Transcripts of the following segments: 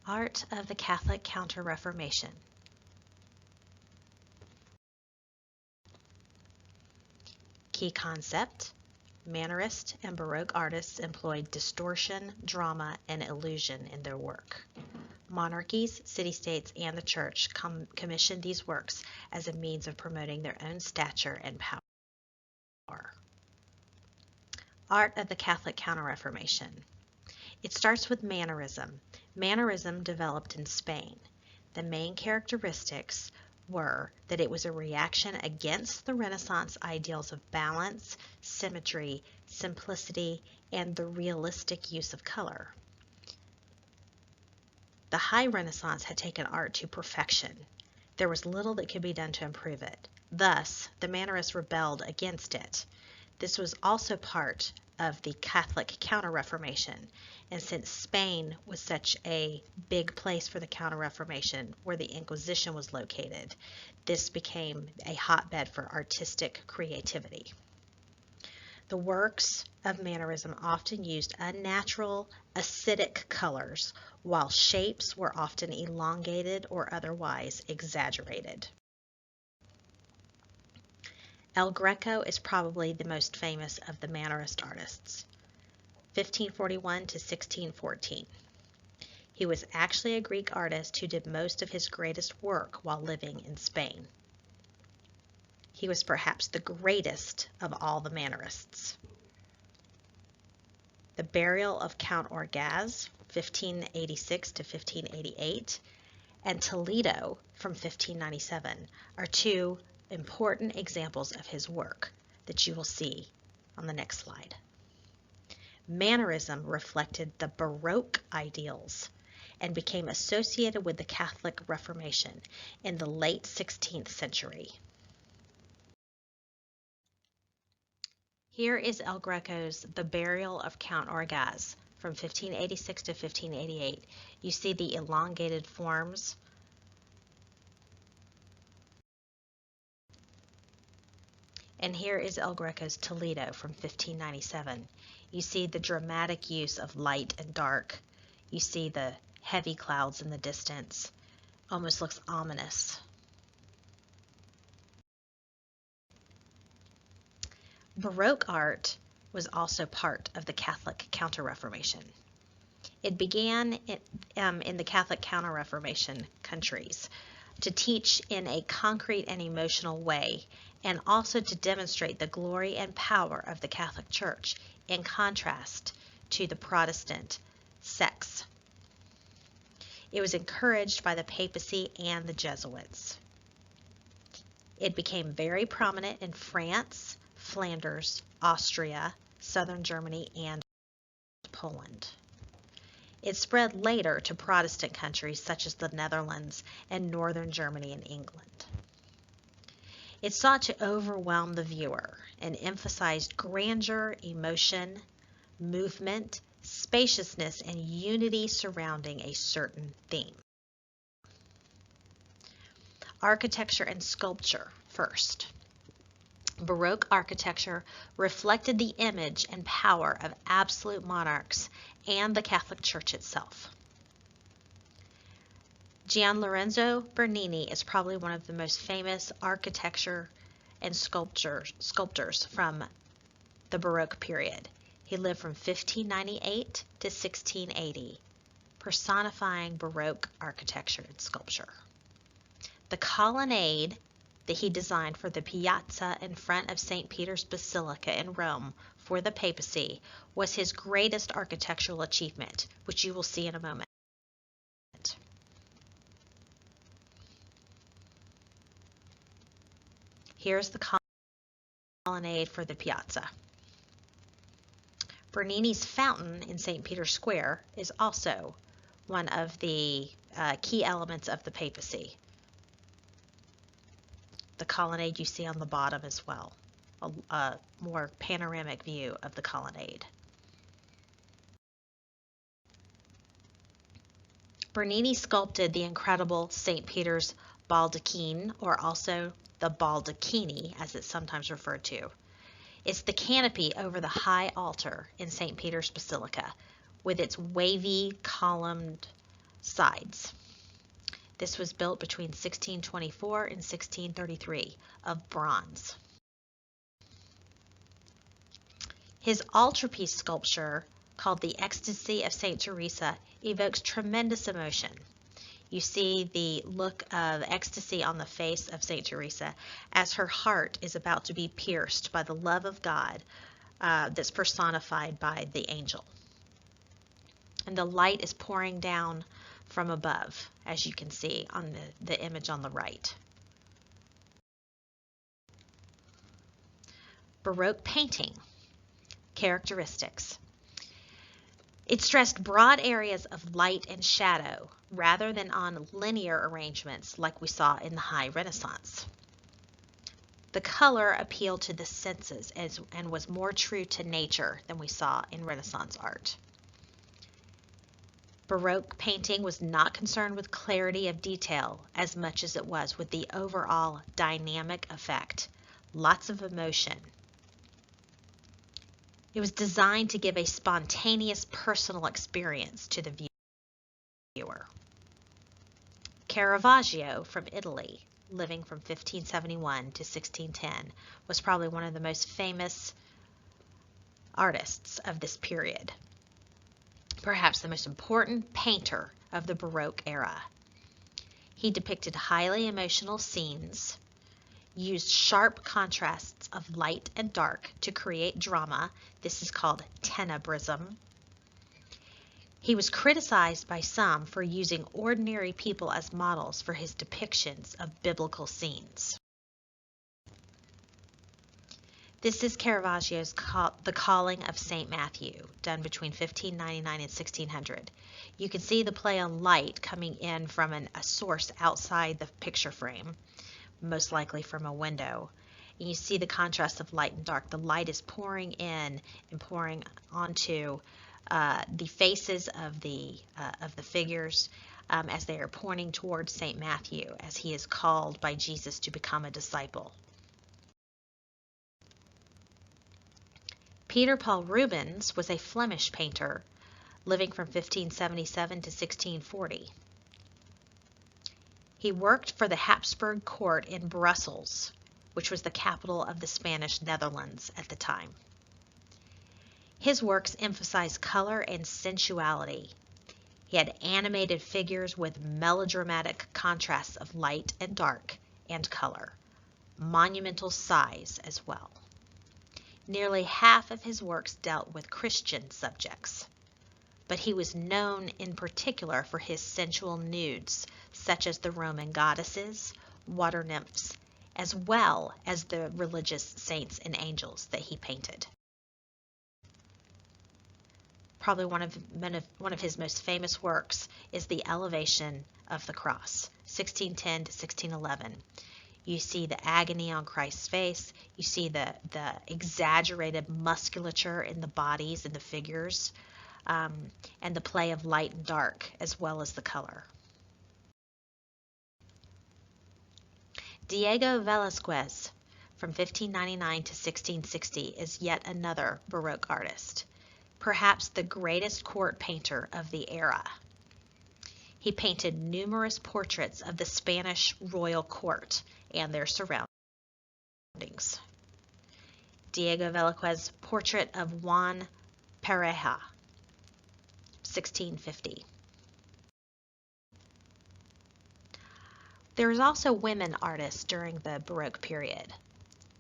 Art of the Catholic Counter-Reformation. Key concept: Mannerist and Baroque artists employed distortion, drama, and illusion in their work. Monarchies, city-states, and the Church commissioned these works as a means of promoting their own stature and power. Art of the Catholic Counter-Reformation. It starts with Mannerism. Mannerism developed in Spain. The main characteristics were that it was a reaction against the Renaissance ideals of balance, symmetry, simplicity, and the realistic use of color. The High Renaissance had taken art to perfection. There was little that could be done to improve it. Thus, the Mannerists rebelled against it. This was also part of the Catholic Counter-Reformation, and since Spain was such a big place for the Counter-Reformation, where the Inquisition was located, this became a hotbed for artistic creativity. The works of Mannerism often used unnatural, acidic colors, while shapes were often elongated or otherwise exaggerated. El Greco is probably the most famous of the Mannerist artists, 1541 to 1614. He was actually a Greek artist who did most of his greatest work while living in Spain. He was perhaps the greatest of all the Mannerists. The Burial of Count Orgaz, 1586 to 1588, and Toledo from 1597 are two important examples of his work that you will see on the next slide. Mannerism reflected the Baroque ideals and became associated with the Catholic Reformation in the late 16th century. Here is El Greco's The Burial of Count Orgaz from 1586 to 1588. You see the elongated forms. And here is El Greco's Toledo from 1597. You see the dramatic use of light and dark. You see the heavy clouds in the distance. Almost looks ominous. Baroque art was also part of the Catholic Counter-Reformation. It began in the Catholic Counter-Reformation countries to teach in a concrete and emotional way, and also to demonstrate the glory and power of the Catholic Church in contrast to the Protestant sects. It was encouraged by the papacy and the Jesuits. It became very prominent in France, Flanders, Austria, southern Germany, and Poland. It spread later to Protestant countries such as the Netherlands and northern Germany and England. It sought to overwhelm the viewer and emphasized grandeur, emotion, movement, spaciousness, and unity surrounding a certain theme. Architecture and sculpture first. Baroque architecture reflected the image and power of absolute monarchs and the Catholic Church itself. Gian Lorenzo Bernini is probably one of the most famous architecture and sculptors from the Baroque period. He lived from 1598 to 1680, personifying Baroque architecture and sculpture. The colonnade that he designed for the piazza in front of St. Peter's Basilica in Rome for the papacy was his greatest architectural achievement, which you will see in a moment. Here's the colonnade for the piazza. Bernini's fountain in St. Peter's Square is also one of the key elements of the papacy. The colonnade you see on the bottom as well, a more panoramic view of the colonnade. Bernini sculpted the incredible St. Peter's baldachin, or also the baldacchini as it's sometimes referred to. It's the canopy over the high altar in St. Peter's Basilica with its wavy columned sides. This was built between 1624 and 1633 of bronze. His altarpiece sculpture, called the Ecstasy of St. Teresa, evokes tremendous emotion. You see the look of ecstasy on the face of St. Teresa as her heart is about to be pierced by the love of God that's personified by the angel. And the light is pouring down from above, as you can see on the image on the right. Baroque painting characteristics. It stressed broad areas of light and shadow rather than on linear arrangements like we saw in the High Renaissance. The color appealed to the senses and was more true to nature than we saw in Renaissance art. Baroque painting was not concerned with clarity of detail as much as it was with the overall dynamic effect. Lots of emotion. It was designed to give a spontaneous personal experience to the viewer. Caravaggio from Italy, living from 1571 to 1610, was probably one of the most famous artists of this period. Perhaps the most important painter of the Baroque era. He depicted highly emotional scenes, used sharp contrasts of light and dark to create drama. This is called tenebrism. He was criticized by some for using ordinary people as models for his depictions of biblical scenes. This is Caravaggio's The Calling of St. Matthew, done between 1599 and 1600. You can see the play on light coming in from a source outside the picture frame, most likely from a window. And you see the contrast of light and dark. The light is pouring in and pouring onto the faces of the figures as they are pointing towards St. Matthew as he is called by Jesus to become a disciple. Peter Paul Rubens was a Flemish painter living from 1577 to 1640. He worked for the Habsburg court in Brussels, which was the capital of the Spanish Netherlands at the time. His works emphasized color and sensuality. He had animated figures with melodramatic contrasts of light and dark and color, monumental size as well. Nearly half of his works dealt with Christian subjects, but he was known in particular for his sensual nudes, such as the Roman goddesses, water nymphs, as well as the religious saints and angels that he painted. Probably one of his most famous works is the Elevation of the Cross, 1610 to 1611. You see the agony on Christ's face. You see the exaggerated musculature in the bodies and the figures, and the play of light and dark, as well as the color. Diego Velázquez, from 1599 to 1660, is yet another Baroque artist, perhaps the greatest court painter of the era. He painted numerous portraits of the Spanish royal court and their surroundings. Diego Velázquez's portrait of Juan Pareja, 1650. There was also women artists during the Baroque period.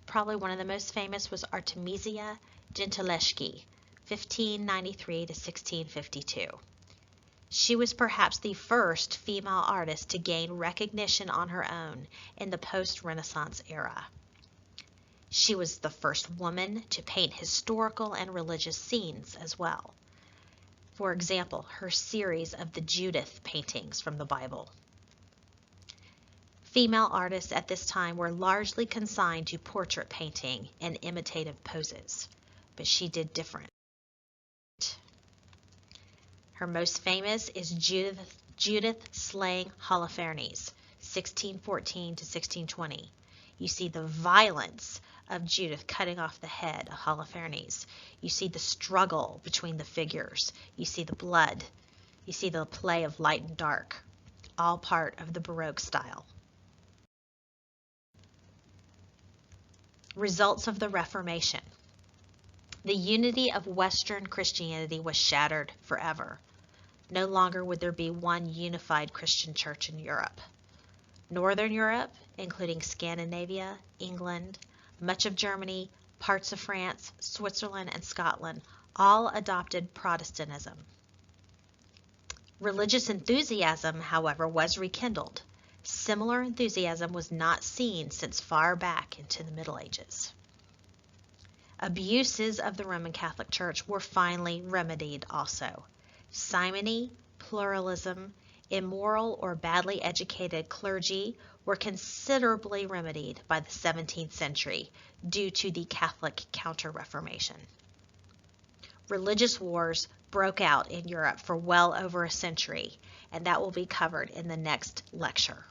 Probably one of the most famous was Artemisia Gentileschi, 1593 to 1652. She was perhaps the first female artist to gain recognition on her own in the post-Renaissance era. She was the first woman to paint historical and religious scenes as well. For example, her series of the Judith paintings from the Bible. Female artists at this time were largely consigned to portrait painting and imitative poses, but she did different. Her most famous is Judith slaying Holofernes, 1614 to 1620. You see the violence of Judith cutting off the head of Holofernes. You see the struggle between the figures. You see the blood. You see the play of light and dark, all part of the Baroque style. Results of the Reformation. The unity of Western Christianity was shattered forever. No longer would there be one unified Christian church in Europe. Northern Europe, including Scandinavia, England, much of Germany, parts of France, Switzerland, and Scotland, all adopted Protestantism. Religious enthusiasm, however, was rekindled. Similar enthusiasm was not seen since far back into the Middle Ages. Abuses of the Roman Catholic Church were finally remedied also. Simony, pluralism, immoral or badly educated clergy were considerably remedied by the 17th century due to the Catholic Counter-Reformation. Religious wars broke out in Europe for well over a century, and that will be covered in the next lecture.